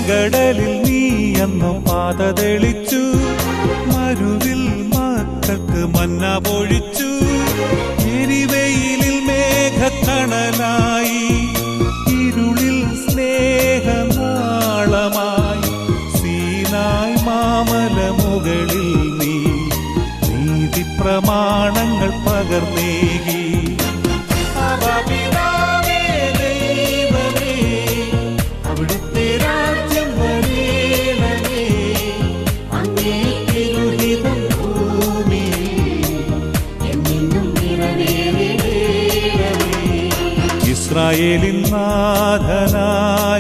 ചെങ്കടലിൽ നീ അന്നു പാത തെളിച്ചു, മരുവിൽ മക്കൾക്ക് മന്ന പൊഴിച്ചു. എരിവെയിലിൽ മേഘത്തണലായി, ഇരുളിൽ സ്നേഹനാളമായി. സീനായ് മാമലമുകളിൽ നീ നീതി പ്രമാണങ്ങൾ പകർന്നേകി. അവിടുത്തെ രാജ്യം വരേണമേ, അങ്ങേ തിരുഹിതം ഭൂമിയിൽ എന്നെന്നും നിറവേറണമേ. ഇസ്രായേലിൻ നാഥനായ